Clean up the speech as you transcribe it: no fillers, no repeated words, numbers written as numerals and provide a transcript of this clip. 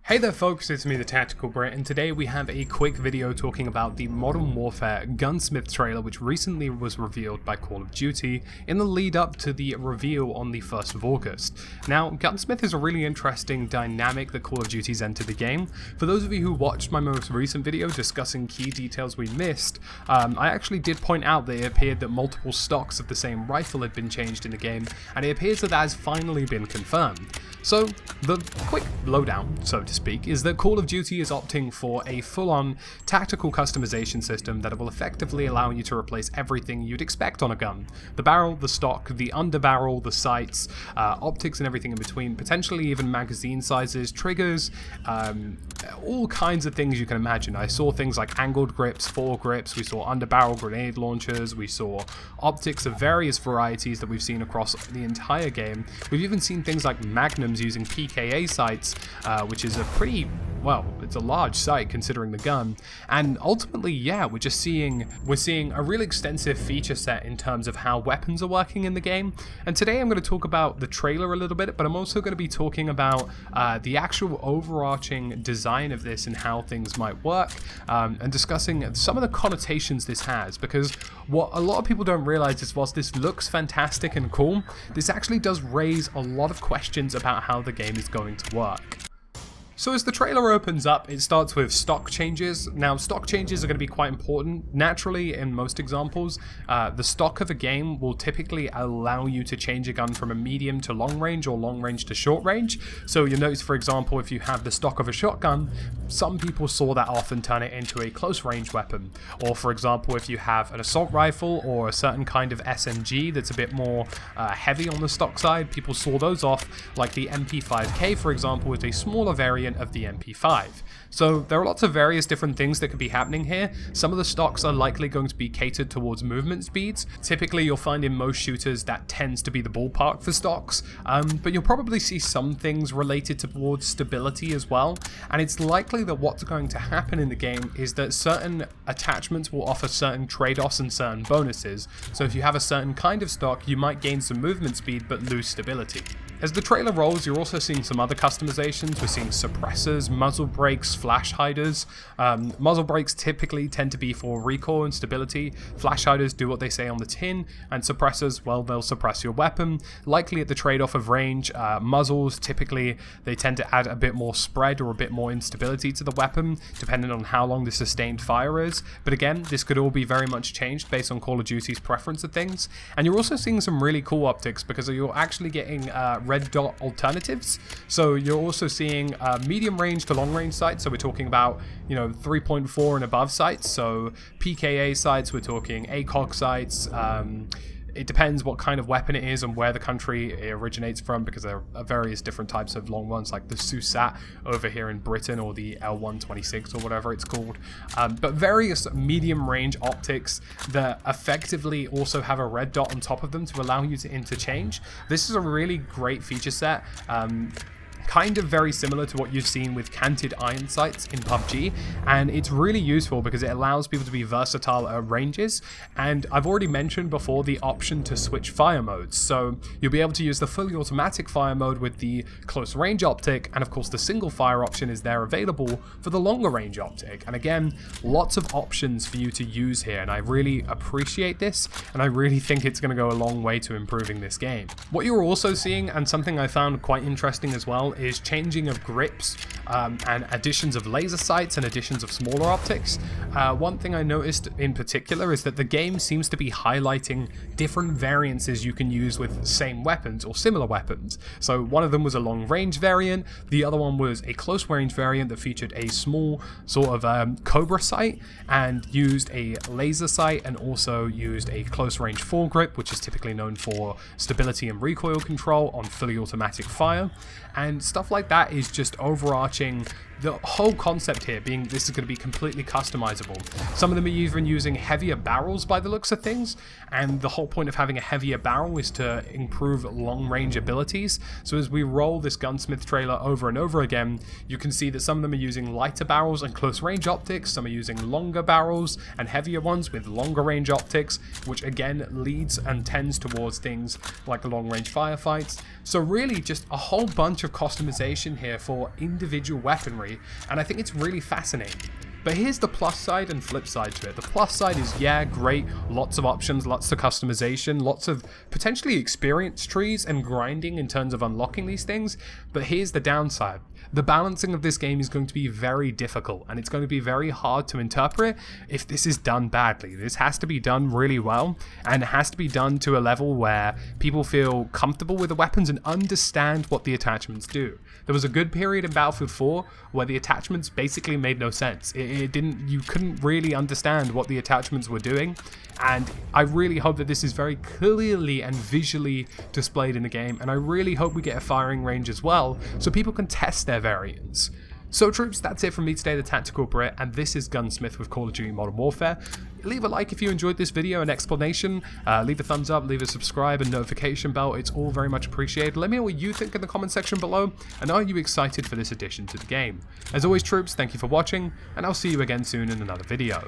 Hey there folks, it's me TheTacticalBrit, and today we have a quick video talking about the Modern Warfare GUNSMITH trailer which recently was revealed by Call of Duty in the lead up to the reveal on the 1st of August. Now, GUNSMITH is a really interesting dynamic that Call of Duty's entered the game. For those of you who watched my most recent video discussing key details we missed, I actually did point out that it appeared that multiple stocks of the same rifle had been changed in the game, and it appears that has finally been confirmed. So, the quick lowdown, so to speak, is that Call of Duty is opting for a full-on tactical customization system that will effectively allow you to replace everything you'd expect on a gun. The barrel, the stock, the underbarrel, the sights, optics and everything in between, potentially even magazine sizes, triggers, all kinds of things you can imagine. I saw things like angled grips, foregrips, we saw underbarrel grenade launchers, we saw optics of various varieties that we've seen across the entire game. We've even seen things like Magnums using PKA sights, which is a pretty, well, it's a large sight considering the gun. And ultimately, yeah, we're seeing a really extensive feature set in terms of how weapons are working in the game. And today I'm going to talk about the trailer a little bit, but I'm also going to be talking about the actual overarching design of this and how things might work, and discussing some of the connotations this has, because what a lot of people don't realize is whilst this looks fantastic and cool, this actually does raise a lot of questions about how the game is going to work. So as the trailer opens up, it starts with stock changes. Now, stock changes are going to be quite important. Naturally, in most examples, the stock of a game will typically allow you to change a gun from a medium to long range or long range to short range. So you'll notice, for example, if you have the stock of a shotgun, some people saw that off and turn it into a close range weapon. Or for example, if you have an assault rifle or a certain kind of SMG that's a bit more heavy on the stock side, people saw those off, like the MP5K, for example, is a smaller variant of the MP5. So there are lots of various different things that could be happening here. Some of the stocks are likely going to be catered towards movement speeds. Typically you'll find in most shooters that tends to be the ballpark for stocks, but you'll probably see some things related towards stability as well. And it's likely that what's going to happen in the game is that certain attachments will offer certain trade-offs and certain bonuses. So if you have a certain kind of stock, you might gain some movement speed but lose stability. As the trailer rolls, you're also seeing some other customizations. We're seeing suppressors, muzzle brakes, flash hiders. Muzzle brakes typically tend to be for recoil and stability. Flash hiders do what they say on the tin, and suppressors, well, they'll suppress your weapon, likely at the trade-off of range. Muzzles, typically, they tend to add a bit more spread or a bit more instability to the weapon, depending on how long the sustained fire is. But again, this could all be very much changed based on Call of Duty's preference of things. And you're also seeing some really cool optics because you're actually getting red dot alternatives. So you're also seeing medium range to long range sights. So we're talking about, 3.4 and above sights. So PKA sights, we're talking ACOG sights. It depends what kind of weapon it is and where the country it originates from, because there are various different types of long ones, like the SUSAT over here in Britain, or the L126 or whatever it's called. But various medium range optics that effectively also have a red dot on top of them to allow you to interchange. This is a really great feature set. Kind of very similar to what you've seen with canted iron sights in PUBG, and it's really useful because it allows people to be versatile at ranges. And I've already mentioned before the option to switch fire modes, so you'll be able to use the fully automatic fire mode with the close range optic, and of course the single fire option is there available for the longer range optic. And again, lots of options for you to use here, and I really appreciate this, and I really think it's going to go a long way to improving this game. What you're also seeing, and something I found quite interesting as well, is changing of grips and additions of laser sights and additions of smaller optics. One thing I noticed in particular is that the game seems to be highlighting different variances you can use with same weapons or similar weapons. So one of them was a long range variant, the other one was a close range variant that featured a small sort of Cobra sight and used a laser sight, and also used a close range foregrip, which is typically known for stability and recoil control on fully automatic fire. And stuff like that is just overarching The whole concept here being this is going to be completely customizable. Some of them are even using heavier barrels by the looks of things, and the whole point of having a heavier barrel is to improve long-range abilities. So as we roll this Gunsmith trailer over and over again, you can see that some of them are using lighter barrels and close-range optics, some are using longer barrels and heavier ones with longer-range optics, which again leads and tends towards things like long-range firefights. So really just a whole bunch of customization here for individual weaponry, and I think it's really fascinating. But here's the plus side and flip side to it. The plus side is, yeah, great, lots of options, lots of customization, lots of potentially experience trees and grinding in terms of unlocking these things. But here's the downside. The balancing of this game is going to be very difficult, and it's going to be very hard to interpret if this is done badly. This has to be done really well, and it has to be done to a level where people feel comfortable with the weapons and understand what the attachments do. There was a good period in Battlefield 4 where the attachments basically made no sense. You couldn't really understand what the attachments were doing, and I really hope that this is very clearly and visually displayed in the game, and I really hope we get a firing range as well so people can test their variants. So troops, that's it from me today, the Tactical Brit, and this is Gunsmith with Call of Duty Modern Warfare. Leave a like if you enjoyed this video and explanation, leave a thumbs up, leave a subscribe and notification bell, it's all very much appreciated. Let me know what you think in the comment section below, and are you excited for this addition to the game? As always troops, thank you for watching, and I'll see you again soon in another video.